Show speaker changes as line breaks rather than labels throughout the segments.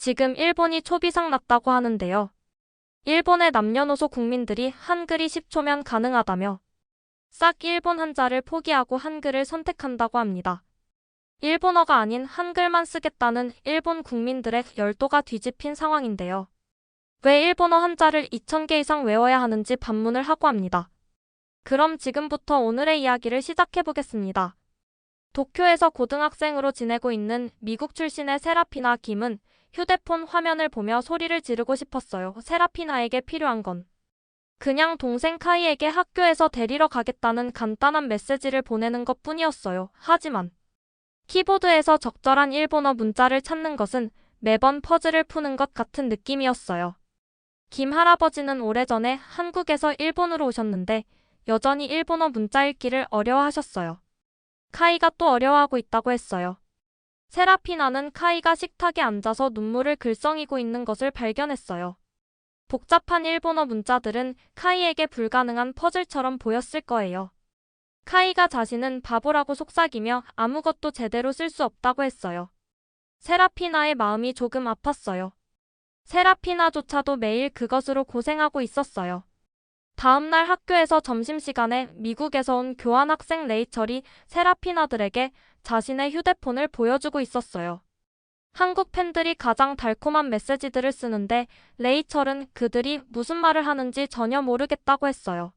지금 일본이 초비상 났다고 하는데요. 일본의 남녀노소 국민들이 한글이 10초면 가능하다며 싹 일본 한자를 포기하고 한글을 선택한다고 합니다. 일본어가 아닌 한글만 쓰겠다는 일본 국민들의 열도가 뒤집힌 상황인데요. 왜 일본어 한자를 2000개 이상 외워야 하는지 반문을 하고 합니다. 그럼 지금부터 오늘의 이야기를 시작해보겠습니다. 도쿄에서 고등학생으로 지내고 있는 미국 출신의 세라피나 김은 휴대폰 화면을 보며 소리를 지르고 싶었어요. 세라피나에게 필요한 건 그냥 동생 카이에게 학교에서 데리러 가겠다는 간단한 메시지를 보내는 것 뿐이었어요. 하지만 키보드에서 적절한 일본어 문자를 찾는 것은 매번 퍼즐을 푸는 것 같은 느낌이었어요. 김 할아버지는 오래전에 한국에서 일본으로 오셨는데 여전히 일본어 문자 읽기를 어려워하셨어요. 카이가 또 어려워하고 있다고 했어요. 세라피나는 카이가 식탁에 앉아서 눈물을 글썽이고 있는 것을 발견했어요. 복잡한 일본어 문자들은 카이에게 불가능한 퍼즐처럼 보였을 거예요. 카이가 자신은 바보라고 속삭이며 아무것도 제대로 쓸 수 없다고 했어요. 세라피나의 마음이 조금 아팠어요. 세라피나조차도 매일 그것으로 고생하고 있었어요. 다음날 학교에서 점심시간에 미국에서 온 교환학생 레이철이 세라피나들에게 자신의 휴대폰을 보여주고 있었어요. 한국 팬들이 가장 달콤한 메시지들을 쓰는데 레이철은 그들이 무슨 말을 하는지 전혀 모르겠다고 했어요.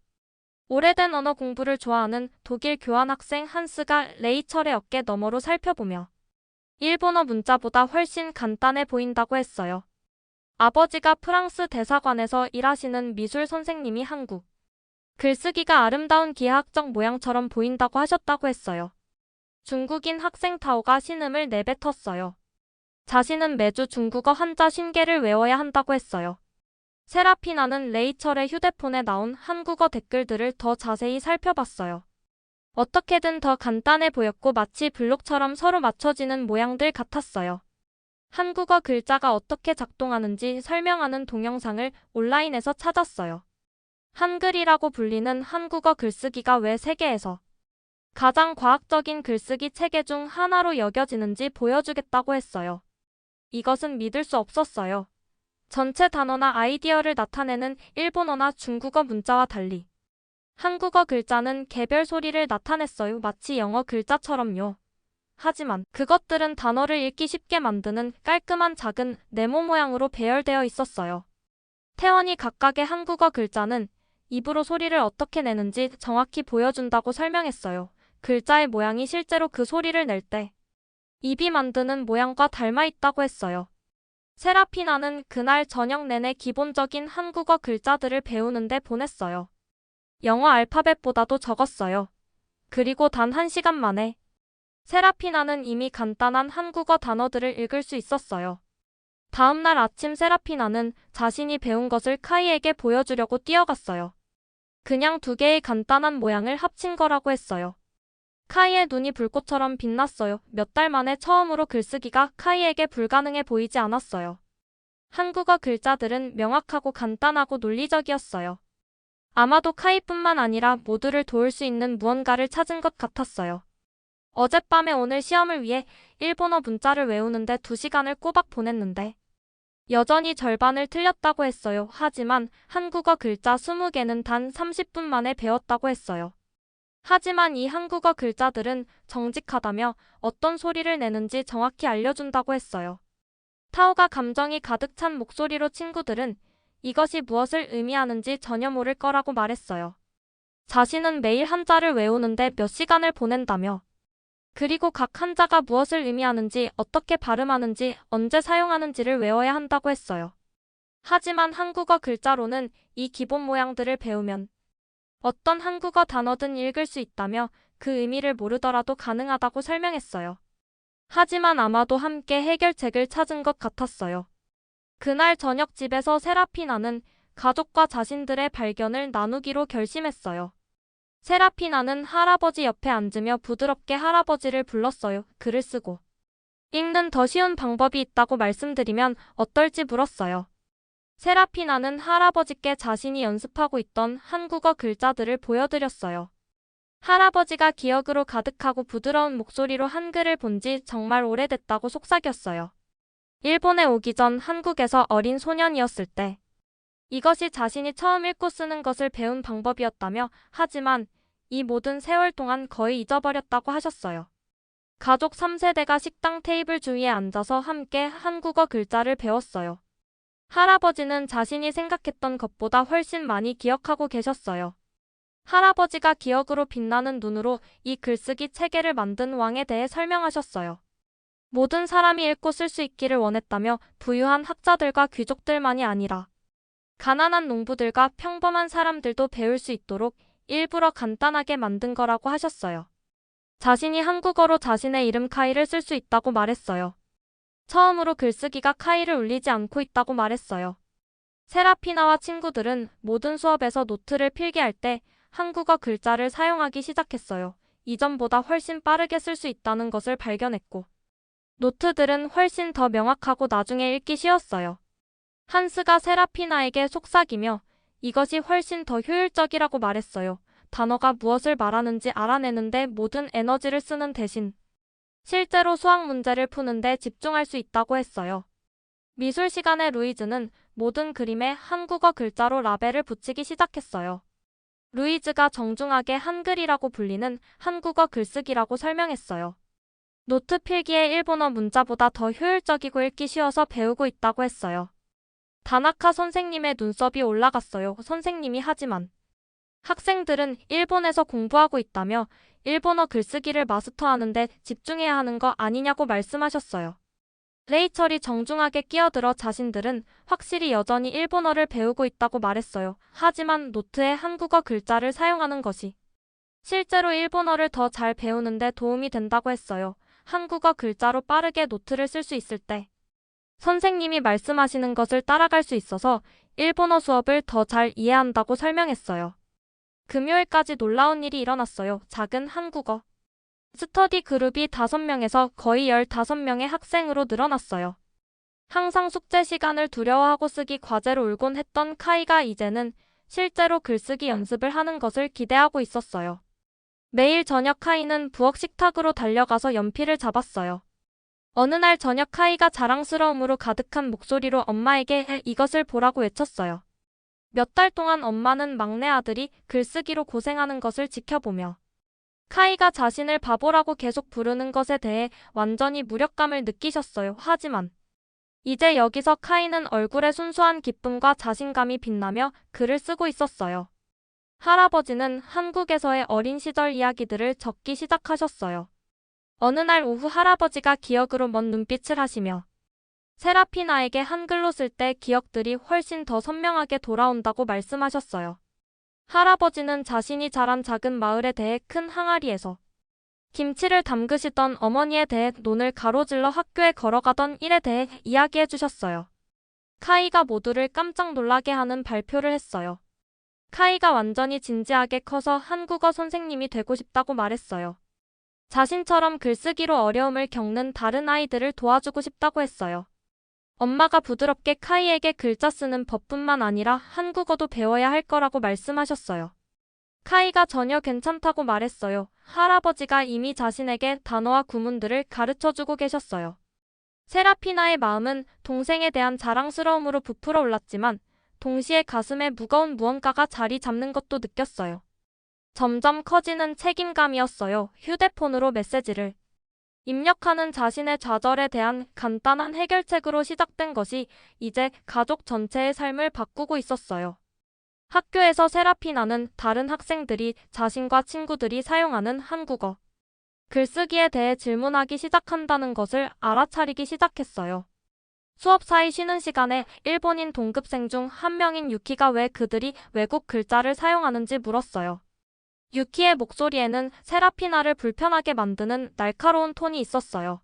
오래된 언어 공부를 좋아하는 독일 교환학생 한스가 레이철의 어깨 너머로 살펴보며 일본어 문자보다 훨씬 간단해 보인다고 했어요. 아버지가 프랑스 대사관에서 일하시는 미술 선생님이 한국 글쓰기가 아름다운 기하학적 모양처럼 보인다고 하셨다고 했어요. 중국인 학생 타오가 신음을 내뱉었어요. 자신은 매주 중국어 한자 50개를 외워야 한다고 했어요. 세라피나는 레이철의 휴대폰에 나온 한국어 댓글들을 더 자세히 살펴봤어요. 어떻게든 더 간단해 보였고 마치 블록처럼 서로 맞춰지는 모양들 같았어요. 한국어 글자가 어떻게 작동하는지 설명하는 동영상을 온라인에서 찾았어요. 한글이라고 불리는 한국어 글쓰기가 왜 세계에서 가장 과학적인 글쓰기 체계 중 하나로 여겨지는지 보여주겠다고 했어요. 이것은 믿을 수 없었어요. 전체 단어나 아이디어를 나타내는 일본어나 중국어 문자와 달리 한국어 글자는 개별 소리를 나타냈어요. 마치 영어 글자처럼요. 하지만 그것들은 단어를 읽기 쉽게 만드는 깔끔한 작은 네모 모양으로 배열되어 있었어요. 태원이 각각의 한국어 글자는 입으로 소리를 어떻게 내는지 정확히 보여준다고 설명했어요. 글자의 모양이 실제로 그 소리를 낼 때 입이 만드는 모양과 닮아 있다고 했어요. 세라피나는 그날 저녁 내내 기본적인 한국어 글자들을 배우는데 보냈어요. 영어 알파벳보다도 적었어요. 그리고 단 1시간 만에 세라피나는 이미 간단한 한국어 단어들을 읽을 수 있었어요. 다음날 아침 세라피나는 자신이 배운 것을 카이에게 보여주려고 뛰어갔어요. 그냥 2개의 간단한 모양을 합친 거라고 했어요. 카이의 눈이 불꽃처럼 빛났어요. 몇 달 만에 처음으로 글쓰기가 카이에게 불가능해 보이지 않았어요. 한국어 글자들은 명확하고 간단하고 논리적이었어요. 아마도 카이뿐만 아니라 모두를 도울 수 있는 무언가를 찾은 것 같았어요. 어젯밤에 오늘 시험을 위해 일본어 문자를 외우는데 2시간을 꼬박 보냈는데 여전히 절반을 틀렸다고 했어요. 하지만 한국어 글자 20개는 단 30분 만에 배웠다고 했어요. 하지만 이 한국어 글자들은 정직하다며 어떤 소리를 내는지 정확히 알려준다고 했어요. 타오가 감정이 가득 찬 목소리로 친구들은 이것이 무엇을 의미하는지 전혀 모를 거라고 말했어요. 자신은 매일 한자를 외우는데 몇 시간을 보낸다며 그리고 각 한자가 무엇을 의미하는지, 어떻게 발음하는지, 언제 사용하는지를 외워야 한다고 했어요. 하지만 한국어 글자로는 이 기본 모양들을 배우면 어떤 한국어 단어든 읽을 수 있다며 그 의미를 모르더라도 가능하다고 설명했어요. 하지만 아마도 함께 해결책을 찾은 것 같았어요. 그날 저녁 집에서 세라피나는 가족과 자신들의 발견을 나누기로 결심했어요. 세라피나는 할아버지 옆에 앉으며 부드럽게 할아버지를 불렀어요. 글을 쓰고 읽는 더 쉬운 방법이 있다고 말씀드리면 어떨지 물었어요. 세라피나는 할아버지께 자신이 연습하고 있던 한국어 글자들을 보여드렸어요. 할아버지가 기억으로 가득하고 부드러운 목소리로 한글을 본지 정말 오래됐다고 속삭였어요. 일본에 오기 전 한국에서 어린 소년이었을 때 이것이 자신이 처음 읽고 쓰는 것을 배운 방법이었다며 하지만 이 모든 세월 동안 거의 잊어버렸다고 하셨어요. 가족 3세대가 식당 테이블 주위에 앉아서 함께 한국어 글자를 배웠어요. 할아버지는 자신이 생각했던 것보다 훨씬 많이 기억하고 계셨어요. 할아버지가 기억으로 빛나는 눈으로 이 글쓰기 체계를 만든 왕에 대해 설명하셨어요. 모든 사람이 읽고 쓸 수 있기를 원했다며 부유한 학자들과 귀족들만이 아니라 가난한 농부들과 평범한 사람들도 배울 수 있도록 일부러 간단하게 만든 거라고 하셨어요. 자신이 한국어로 자신의 이름 카이를 쓸 수 있다고 말했어요. 처음으로 글쓰기가 카이를 울리지 않고 있다고 말했어요. 세라피나와 친구들은 모든 수업에서 노트를 필기할 때 한국어 글자를 사용하기 시작했어요. 이전보다 훨씬 빠르게 쓸 수 있다는 것을 발견했고, 노트들은 훨씬 더 명확하고 나중에 읽기 쉬웠어요. 한스가 세라피나에게 속삭이며 이것이 훨씬 더 효율적이라고 말했어요. 단어가 무엇을 말하는지 알아내는데 모든 에너지를 쓰는 대신 실제로 수학 문제를 푸는데 집중할 수 있다고 했어요. 미술 시간에 루이즈는 모든 그림에 한국어 글자로 라벨을 붙이기 시작했어요. 루이즈가 정중하게 한글이라고 불리는 한국어 글쓰기라고 설명했어요. 노트 필기에 일본어 문자보다 더 효율적이고 읽기 쉬워서 배우고 있다고 했어요. 다나카 선생님의 눈썹이 올라갔어요. 선생님이 하지만 학생들은 일본에서 공부하고 있다며 일본어 글쓰기를 마스터하는데 집중해야 하는 거 아니냐고 말씀하셨어요. 레이첼이 정중하게 끼어들어 자신들은 확실히 여전히 일본어를 배우고 있다고 말했어요. 하지만 노트에 한국어 글자를 사용하는 것이 실제로 일본어를 더 잘 배우는데 도움이 된다고 했어요. 한국어 글자로 빠르게 노트를 쓸 수 있을 때 선생님이 말씀하시는 것을 따라갈 수 있어서 일본어 수업을 더 잘 이해한다고 설명했어요. 금요일까지 놀라운 일이 일어났어요. 작은 한국어 스터디 그룹이 5명에서 거의 15명의 학생으로 늘어났어요. 항상 숙제 시간을 두려워하고 쓰기 과제로 울곤 했던 카이가 이제는 실제로 글쓰기 연습을 하는 것을 기대하고 있었어요. 매일 저녁 카이는 부엌 식탁으로 달려가서 연필을 잡았어요. 어느 날 저녁 카이가 자랑스러움으로 가득한 목소리로 엄마에게 이것을 보라고 외쳤어요. 몇 달 동안 엄마는 막내 아들이 글쓰기로 고생하는 것을 지켜보며 카이가 자신을 바보라고 계속 부르는 것에 대해 완전히 무력감을 느끼셨어요. 하지만 이제 여기서 카이는 얼굴에 순수한 기쁨과 자신감이 빛나며 글을 쓰고 있었어요. 할아버지는 한국에서의 어린 시절 이야기들을 적기 시작하셨어요. 어느 날 오후 할아버지가 기억으로 먼 눈빛을 하시며 세라피나에게 한글로 쓸 때 기억들이 훨씬 더 선명하게 돌아온다고 말씀하셨어요. 할아버지는 자신이 자란 작은 마을에 대해 큰 항아리에서 김치를 담그시던 어머니에 대해 논을 가로질러 학교에 걸어가던 일에 대해 이야기해 주셨어요. 카이가 모두를 깜짝 놀라게 하는 발표를 했어요. 카이가 완전히 진지하게 커서 한국어 선생님이 되고 싶다고 말했어요. 자신처럼 글쓰기로 어려움을 겪는 다른 아이들을 도와주고 싶다고 했어요. 엄마가 부드럽게 카이에게 글자 쓰는 법뿐만 아니라 한국어도 배워야 할 거라고 말씀하셨어요. 카이가 전혀 괜찮다고 말했어요. 할아버지가 이미 자신에게 단어와 구문들을 가르쳐주고 계셨어요. 세라피나의 마음은 동생에 대한 자랑스러움으로 부풀어 올랐지만 동시에 가슴에 무거운 무언가가 자리 잡는 것도 느꼈어요. 점점 커지는 책임감이었어요. 휴대폰으로 메시지를 입력하는 자신의 좌절에 대한 간단한 해결책으로 시작된 것이 이제 가족 전체의 삶을 바꾸고 있었어요. 학교에서 세라피나는 다른 학생들이 자신과 친구들이 사용하는 한국어 글쓰기에 대해 질문하기 시작한다는 것을 알아차리기 시작했어요. 수업 사이 쉬는 시간에 일본인 동급생 중 한 명인 유키가 왜 그들이 외국 글자를 사용하는지 물었어요. 유키의 목소리에는 세라피나를 불편하게 만드는 날카로운 톤이 있었어요.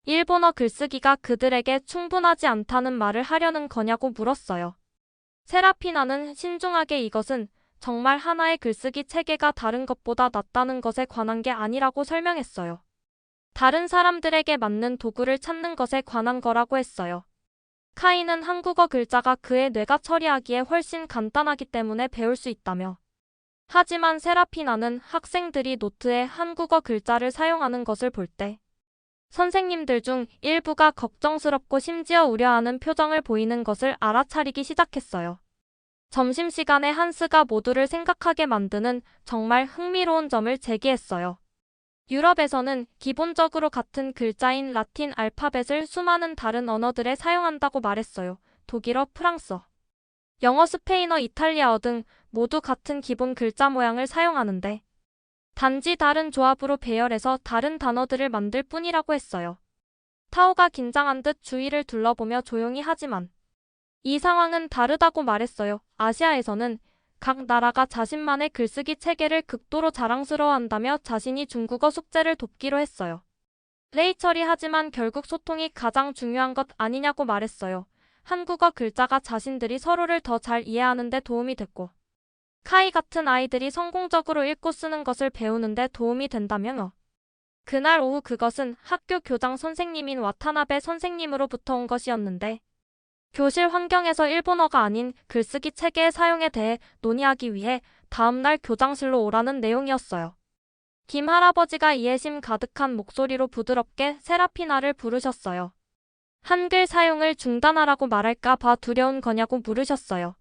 일본어 글쓰기가 그들에게 충분하지 않다는 말을 하려는 거냐고 물었어요. 세라피나는 신중하게 이것은 정말 하나의 글쓰기 체계가 다른 것보다 낫다는 것에 관한 게 아니라고 설명했어요. 다른 사람들에게 맞는 도구를 찾는 것에 관한 거라고 했어요. 카이는 한국어 글자가 그의 뇌가 처리하기에 훨씬 간단하기 때문에 배울 수 있다며. 하지만 세라피나는 학생들이 노트에 한국어 글자를 사용하는 것을 볼 때 선생님들 중 일부가 걱정스럽고 심지어 우려하는 표정을 보이는 것을 알아차리기 시작했어요. 점심시간에 한스가 모두를 생각하게 만드는 정말 흥미로운 점을 제기했어요. 유럽에서는 기본적으로 같은 글자인 라틴 알파벳을 수많은 다른 언어들에 사용한다고 말했어요. 독일어, 프랑스어, 영어, 스페인어, 이탈리아어 등 모두 같은 기본 글자 모양을 사용하는데 단지 다른 조합으로 배열해서 다른 단어들을 만들 뿐이라고 했어요. 타오가 긴장한 듯 주위를 둘러보며 조용히 하지만 이 상황은 다르다고 말했어요. 아시아에서는 각 나라가 자신만의 글쓰기 체계를 극도로 자랑스러워한다며 자신이 중국어 숙제를 돕기로 했어요. 레이첼이 하지만 결국 소통이 가장 중요한 것 아니냐고 말했어요. 한국어 글자가 자신들이 서로를 더 잘 이해하는 데 도움이 됐고 카이 같은 아이들이 성공적으로 읽고 쓰는 것을 배우는데 도움이 된다면요. 그날 오후 그것은 학교 교장 선생님인 와타나베 선생님으로부터 온 것이었는데 교실 환경에서 일본어가 아닌 글쓰기 체계의 사용에 대해 논의하기 위해 다음날 교장실로 오라는 내용이었어요. 김 할아버지가 이해심 가득한 목소리로 부드럽게 세라피나를 부르셨어요. 한글 사용을 중단하라고 말할까 봐 두려운 거냐고 물으셨어요.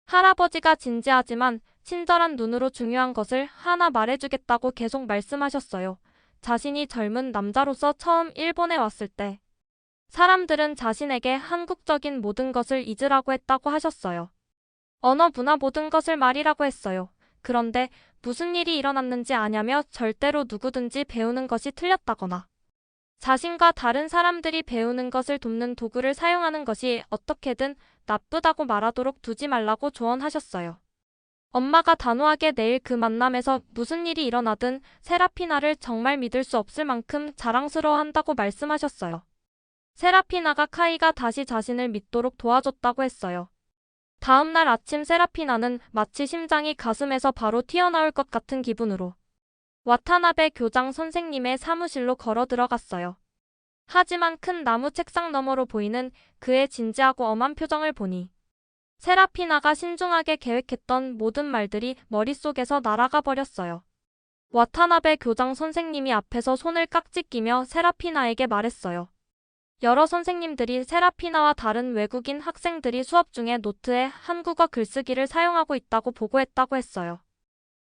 할아버지가 진지하지만 친절한 눈으로 중요한 것을 하나 말해주겠다고 계속 말씀하셨어요. 자신이 젊은 남자로서 처음 일본에 왔을 때 사람들은 자신에게 한국적인 모든 것을 잊으라고 했다고 하셨어요. 언어, 문화 모든 것을 말이라고 했어요. 그런데 무슨 일이 일어났는지 아냐며 절대로 누구든지 배우는 것이 틀렸다거나 자신과 다른 사람들이 배우는 것을 돕는 도구를 사용하는 것이 어떻게든 나쁘다고 말하도록 두지 말라고 조언하셨어요. 엄마가 단호하게 내일 그 만남에서 무슨 일이 일어나든 세라피나를 정말 믿을 수 없을 만큼 자랑스러워한다고 말씀하셨어요. 세라피나가 카이가 다시 자신을 믿도록 도와줬다고 했어요. 다음 날 아침 세라피나는 마치 심장이 가슴에서 바로 튀어나올 것 같은 기분으로 와타나베 교장 선생님의 사무실로 걸어 들어갔어요. 하지만 큰 나무 책상 너머로 보이는 그의 진지하고 엄한 표정을 보니 세라피나가 신중하게 계획했던 모든 말들이 머릿속에서 날아가 버렸어요. 와타나베 교장 선생님이 앞에서 손을 깍지 끼며 세라피나에게 말했어요. 여러 선생님들이 세라피나와 다른 외국인 학생들이 수업 중에 노트에 한국어 글쓰기를 사용하고 있다고 보고했다고 했어요.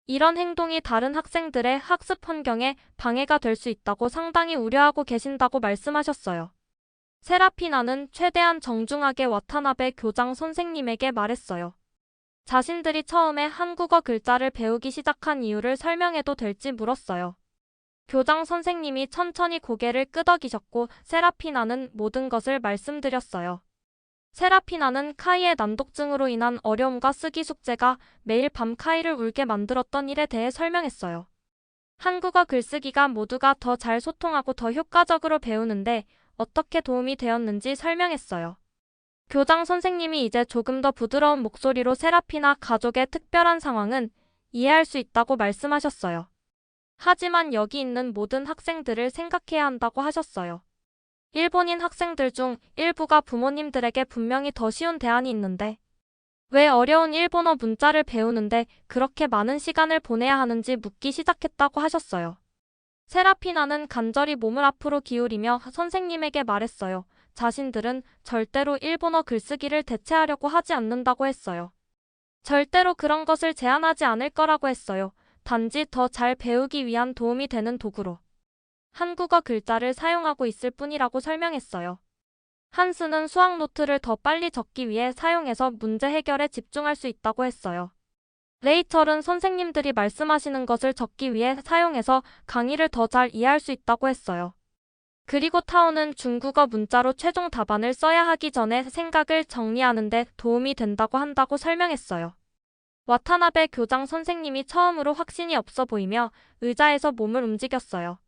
이런 행동이 다른 학생들의 학습 환경에 방해가 될 수 있다고 상당히 우려하고 계신다고 말씀하셨어요. 세라피나는 최대한 정중하게 와타나베 교장 선생님에게 말했어요. 자신들이 처음에 한국어 글자를 배우기 시작한 이유를 설명해도 될지 물었어요. 교장 선생님이 천천히 고개를 끄덕이셨고 세라피나는 모든 것을 말씀드렸어요. 세라피나는 카이의 난독증으로 인한 어려움과 쓰기 숙제가 매일 밤 카이를 울게 만들었던 일에 대해 설명했어요. 한국어 글쓰기가 모두가 더 잘 소통하고 더 효과적으로 배우는데 어떻게 도움이 되었는지 설명했어요. 교장 선생님이 이제 조금 더 부드러운 목소리로 세라피나 가족의 특별한 상황은 이해할 수 있다고 말씀하셨어요. 하지만 여기 있는 모든 학생들을 생각해야 한다고 하셨어요. 일본인 학생들 중 일부가 부모님들에게 분명히 더 쉬운 대안이 있는데 왜 어려운 일본어 문자를 배우는데 그렇게 많은 시간을 보내야 하는지 묻기 시작했다고 하셨어요. 세라피나는 간절히 몸을 앞으로 기울이며 선생님에게 말했어요. 자신들은 절대로 일본어 글쓰기를 대체하려고 하지 않는다고 했어요. 절대로 그런 것을 제한하지 않을 거라고 했어요. 단지 더 잘 배우기 위한 도움이 되는 도구로 한국어 글자를 사용하고 있을 뿐이라고 설명했어요. 한스는 수학 노트를 더 빨리 적기 위해 사용해서 문제 해결에 집중할 수 있다고 했어요. 레이첼은 선생님들이 말씀하시는 것을 적기 위해 사용해서 강의를 더 잘 이해할 수 있다고 했어요. 그리고 타오는 중국어 문자로 최종 답안을 써야 하기 전에 생각을 정리하는 데 도움이 된다고 설명했어요. 와타나베 교장 선생님이 처음으로 확신이 없어 보이며 의자에서 몸을 움직였어요.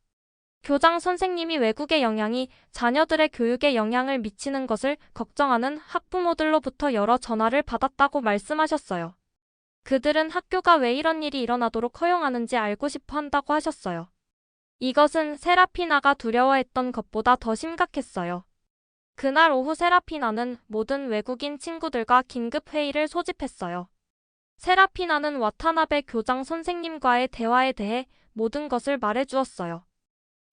교장 선생님이 외국의 영향이 자녀들의 교육에 영향을 미치는 것을 걱정하는 학부모들로부터 여러 전화를 받았다고 말씀하셨어요. 그들은 학교가 왜 이런 일이 일어나도록 허용하는지 알고 싶어 한다고 하셨어요. 이것은 세라피나가 두려워했던 것보다 더 심각했어요. 그날 오후 세라피나는 모든 외국인 친구들과 긴급 회의를 소집했어요. 세라피나는 와타나베 교장 선생님과의 대화에 대해 모든 것을 말해주었어요.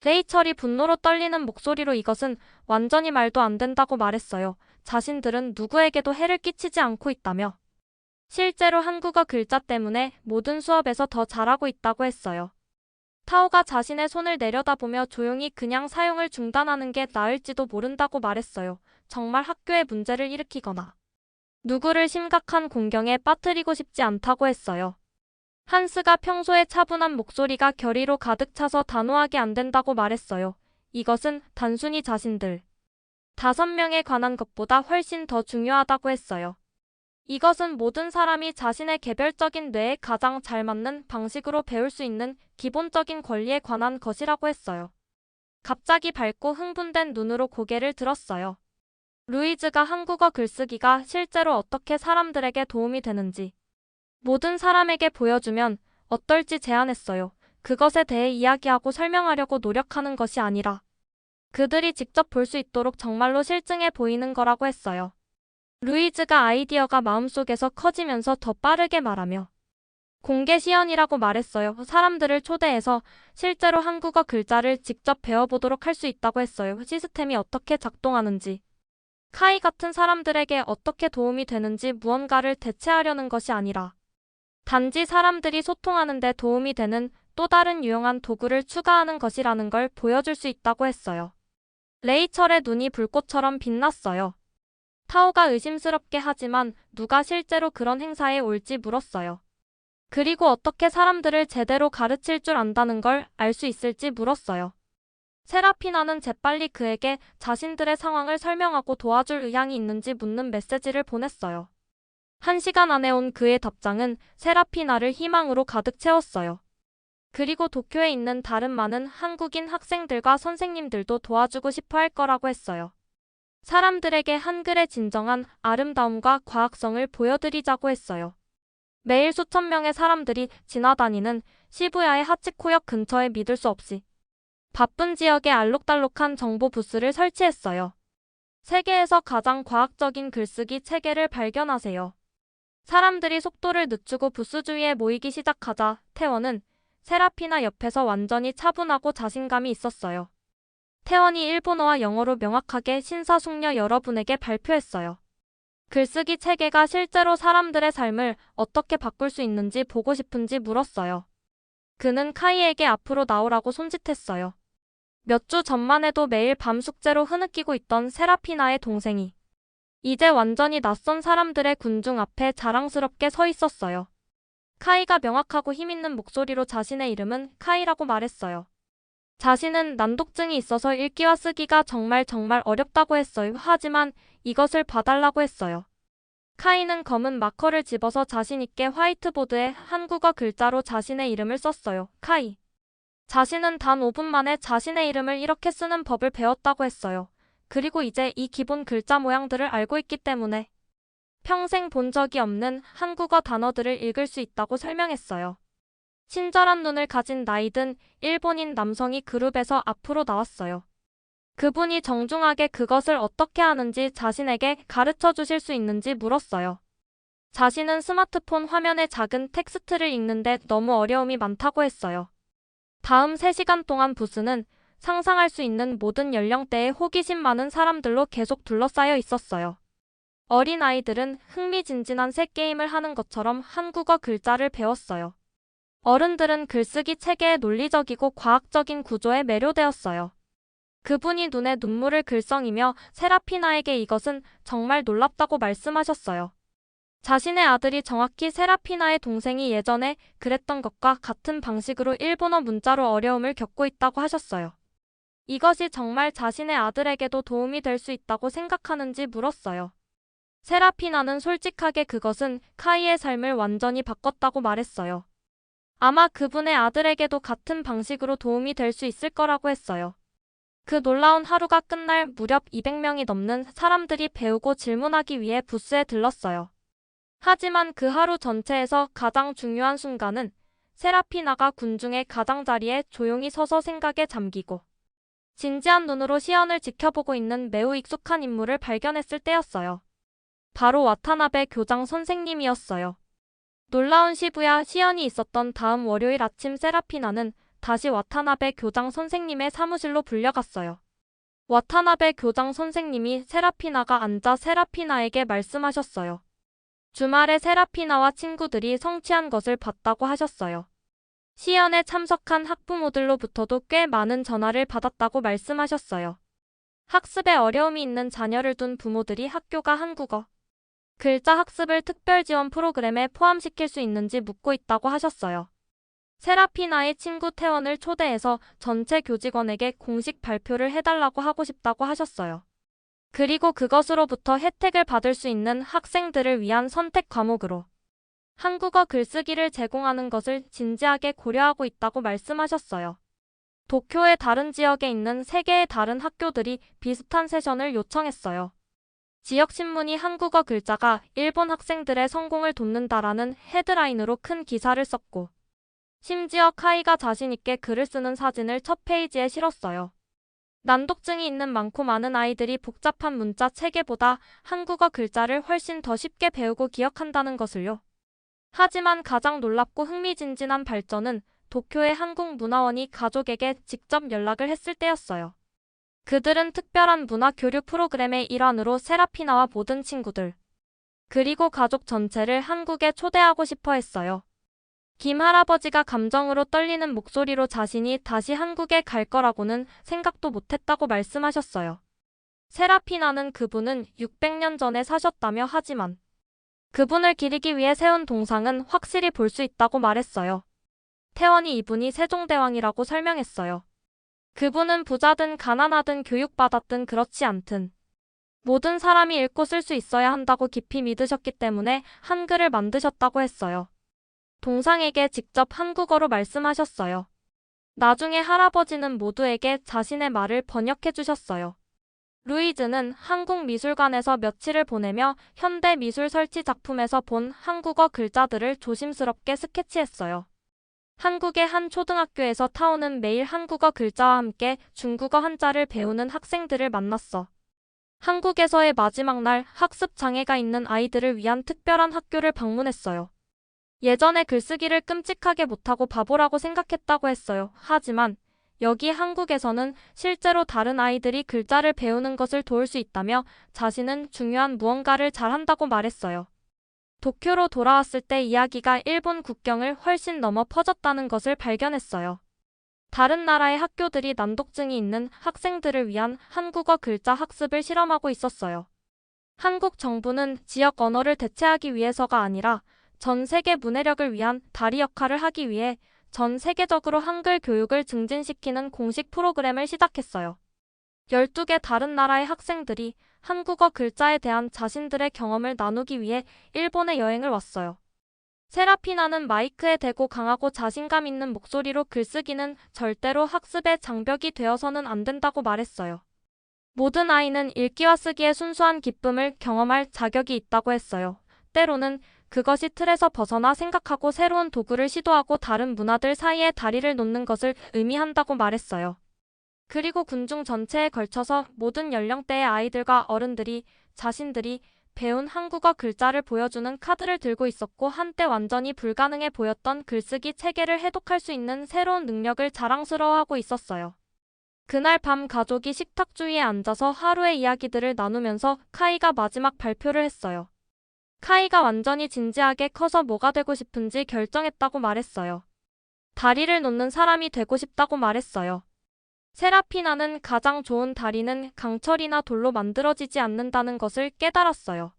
레이첼이 분노로 떨리는 목소리로 이것은 완전히 말도 안 된다고 말했어요. 자신들은 누구에게도 해를 끼치지 않고 있다며. 실제로 한국어 글자 때문에 모든 수업에서 더 잘하고 있다고 했어요. 타오가 자신의 손을 내려다보며 조용히 그냥 사용을 중단하는 게 나을지도 모른다고 말했어요. 정말 학교에 문제를 일으키거나 누구를 심각한 공경에 빠뜨리고 싶지 않다고 했어요. 한스가 평소에 차분한 목소리가 결의로 가득 차서 단호하게 안 된다고 말했어요. 이것은 단순히 자신들 5명에 관한 것보다 훨씬 더 중요하다고 했어요. 이것은 모든 사람이 자신의 개별적인 뇌에 가장 잘 맞는 방식으로 배울 수 있는 기본적인 권리에 관한 것이라고 했어요. 갑자기 밝고 흥분된 눈으로 고개를 들었어요. 루이즈가 한국어 글쓰기가 실제로 어떻게 사람들에게 도움이 되는지 모든 사람에게 보여주면 어떨지 제안했어요. 그것에 대해 이야기하고 설명하려고 노력하는 것이 아니라 그들이 직접 볼 수 있도록 정말로 실증해 보이는 거라고 했어요. 루이즈가 아이디어가 마음속에서 커지면서 더 빠르게 말하며 공개 시연이라고 말했어요. 사람들을 초대해서 실제로 한국어 글자를 직접 배워보도록 할 수 있다고 했어요. 시스템이 어떻게 작동하는지, 카이 같은 사람들에게 어떻게 도움이 되는지 무언가를 대체하려는 것이 아니라 단지 사람들이 소통하는 데 도움이 되는 또 다른 유용한 도구를 추가하는 것이라는 걸 보여줄 수 있다고 했어요. 레이첼의 눈이 불꽃처럼 빛났어요. 타오가 의심스럽게 하지만 누가 실제로 그런 행사에 올지 물었어요. 그리고 어떻게 사람들을 제대로 가르칠 줄 안다는 걸 알 수 있을지 물었어요. 세라피나는 재빨리 그에게 자신들의 상황을 설명하고 도와줄 의향이 있는지 묻는 메시지를 보냈어요. 1시간 안에 온 그의 답장은 세라피나를 희망으로 가득 채웠어요. 그리고 도쿄에 있는 다른 많은 한국인 학생들과 선생님들도 도와주고 싶어 할 거라고 했어요. 사람들에게 한글의 진정한 아름다움과 과학성을 보여드리자고 했어요. 매일 수천 명의 사람들이 지나다니는 시부야의 하치코역 근처에 믿을 수 없이 바쁜 지역에 알록달록한 정보 부스를 설치했어요. 세계에서 가장 과학적인 글쓰기 체계를 발견하세요. 사람들이 속도를 늦추고 부스 주위에 모이기 시작하자 태원은 세라피나 옆에서 완전히 차분하고 자신감이 있었어요. 태원이 일본어와 영어로 명확하게 신사숙녀 여러분에게 발표했어요. 글쓰기 체계가 실제로 사람들의 삶을 어떻게 바꿀 수 있는지 보고 싶은지 물었어요. 그는 카이에게 앞으로 나오라고 손짓했어요. 몇 주 전만 해도 매일 밤 숙제로 흐느끼고 있던 세라피나의 동생이 이제 완전히 낯선 사람들의 군중 앞에 자랑스럽게 서 있었어요. 카이가 명확하고 힘있는 목소리로 자신의 이름은 카이라고 말했어요. 자신은 난독증이 있어서 읽기와 쓰기가 정말 어렵다고 했어요. 하지만 이것을 봐달라고 했어요. 카이는 검은 마커를 집어서 자신 있게 화이트보드에 한국어 글자로 자신의 이름을 썼어요. 카이. 자신은 단 5분 만에 자신의 이름을 이렇게 쓰는 법을 배웠다고 했어요. 그리고 이제 이 기본 글자 모양들을 알고 있기 때문에 평생 본 적이 없는 한국어 단어들을 읽을 수 있다고 설명했어요. 친절한 눈을 가진 나이든 일본인 남성이 그룹에서 앞으로 나왔어요. 그분이 정중하게 그것을 어떻게 하는지 자신에게 가르쳐 주실 수 있는지 물었어요. 자신은 스마트폰 화면에 작은 텍스트를 읽는데 너무 어려움이 많다고 했어요. 다음 3시간 동안 부스는 상상할 수 있는 모든 연령대의 호기심 많은 사람들로 계속 둘러싸여 있었어요. 어린 아이들은 흥미진진한 새 게임을 하는 것처럼 한국어 글자를 배웠어요. 어른들은 글쓰기 체계의 논리적이고 과학적인 구조에 매료되었어요. 그분이 눈에 눈물을 글썽이며 세라피나에게 이것은 정말 놀랍다고 말씀하셨어요. 자신의 아들이 정확히 세라피나의 동생이 예전에 그랬던 것과 같은 방식으로 일본어 문자로 어려움을 겪고 있다고 하셨어요. 이것이 정말 자신의 아들에게도 도움이 될 수 있다고 생각하는지 물었어요. 세라피나는 솔직하게 그것은 카이의 삶을 완전히 바꿨다고 말했어요. 아마 그분의 아들에게도 같은 방식으로 도움이 될 수 있을 거라고 했어요. 그 놀라운 하루가 끝날 무렵 200명이 넘는 사람들이 배우고 질문하기 위해 부스에 들렀어요. 하지만 그 하루 전체에서 가장 중요한 순간은 세라피나가 군중의 가장자리에 조용히 서서 생각에 잠기고 진지한 눈으로 시연을 지켜보고 있는 매우 익숙한 인물을 발견했을 때였어요. 바로 와타나베 교장 선생님이었어요. 놀라운 시부야 시연이 있었던 다음 월요일 아침 세라피나는 다시 와타나베 교장 선생님의 사무실로 불려갔어요. 와타나베 교장 선생님이 세라피나가 앉아 세라피나에게 말씀하셨어요. 주말에 세라피나와 친구들이 성취한 것을 봤다고 하셨어요. 시연에 참석한 학부모들로부터도 꽤 많은 전화를 받았다고 말씀하셨어요. 학습에 어려움이 있는 자녀를 둔 부모들이 학교가 한국어 글자 학습을 특별 지원 프로그램에 포함시킬 수 있는지 묻고 있다고 하셨어요. 세라피나의 친구 태원을 초대해서 전체 교직원에게 공식 발표를 해달라고 하고 싶다고 하셨어요. 그리고 그것으로부터 혜택을 받을 수 있는 학생들을 위한 선택 과목으로 한국어 글쓰기를 제공하는 것을 진지하게 고려하고 있다고 말씀하셨어요. 도쿄의 다른 지역에 있는 3개의 다른 학교들이 비슷한 세션을 요청했어요. 지역신문이 한국어 글자가 일본 학생들의 성공을 돕는다라는 헤드라인으로 큰 기사를 썼고, 심지어 카이가 자신있게 글을 쓰는 사진을 첫 페이지에 실었어요. 난독증이 있는 많고 많은 아이들이 복잡한 문자 체계보다 한국어 글자를 훨씬 더 쉽게 배우고 기억한다는 것을요. 하지만 가장 놀랍고 흥미진진한 발전은 도쿄의 한국문화원이 가족에게 직접 연락을 했을 때였어요. 그들은 특별한 문화 교류 프로그램의 일환으로 세라피나와 모든 친구들, 그리고 가족 전체를 한국에 초대하고 싶어 했어요. 김 할아버지가 감정으로 떨리는 목소리로 자신이 다시 한국에 갈 거라고는 생각도 못했다고 말씀하셨어요. 세라피나는 그분은 600년 전에 사셨다며 하지만 그분을 기리기 위해 세운 동상은 확실히 볼 수 있다고 말했어요. 태원이 이분이 세종대왕이라고 설명했어요. 그분은 부자든 가난하든 교육받았든 그렇지 않든 모든 사람이 읽고 쓸 수 있어야 한다고 깊이 믿으셨기 때문에 한글을 만드셨다고 했어요. 동상에게 직접 한국어로 말씀하셨어요. 나중에 할아버지는 모두에게 자신의 말을 번역해 주셨어요. 루이즈는 한국미술관에서 며칠을 보내며 현대미술 설치 작품에서 본 한국어 글자들을 조심스럽게 스케치했어요. 한국의 한 초등학교에서 타오는 매일 한국어 글자와 함께 중국어 한자를 배우는 학생들을 만났어. 한국에서의 마지막 날 학습 장애가 있는 아이들을 위한 특별한 학교를 방문했어요. 예전에 글쓰기를 끔찍하게 못하고 바보라고 생각했다고 했어요. 하지만 여기 한국에서는 실제로 다른 아이들이 글자를 배우는 것을 도울 수 있다며 자신은 중요한 무언가를 잘한다고 말했어요. 도쿄로 돌아왔을 때 이야기가 일본 국경을 훨씬 넘어 퍼졌다는 것을 발견했어요. 다른 나라의 학교들이 난독증이 있는 학생들을 위한 한국어 글자 학습을 실험하고 있었어요. 한국 정부는 지역 언어를 대체하기 위해서가 아니라 전 세계 문해력을 위한 다리 역할을 하기 위해 전 세계적으로 한글 교육을 증진시키는 공식 프로그램을 시작했어요. 12개 다른 나라의 학생들이 한국어 글자에 대한 자신들의 경험을 나누기 위해 일본에 여행을 왔어요. 세라피나는 마이크에 대고 강하고 자신감 있는 목소리로 글쓰기는 절대로 학습의 장벽이 되어서는 안 된다고 말했어요. 모든 아이는 읽기와 쓰기의 순수한 기쁨을 경험할 자격이 있다고 했어요. 때로는 그것이 틀에서 벗어나 생각하고 새로운 도구를 시도하고 다른 문화들 사이에 다리를 놓는 것을 의미한다고 말했어요. 그리고 군중 전체에 걸쳐서 모든 연령대의 아이들과 어른들이 자신들이 배운 한국어 글자를 보여주는 카드를 들고 있었고 한때 완전히 불가능해 보였던 글쓰기 체계를 해독할 수 있는 새로운 능력을 자랑스러워하고 있었어요. 그날 밤 가족이 식탁 주위에 앉아서 하루의 이야기들을 나누면서 카이가 마지막 발표를 했어요. 카이가 완전히 진지하게 커서 뭐가 되고 싶은지 결정했다고 말했어요. 다리를 놓는 사람이 되고 싶다고 말했어요. 세라피나는 가장 좋은 다리는 강철이나 돌로 만들어지지 않는다는 것을 깨달았어요.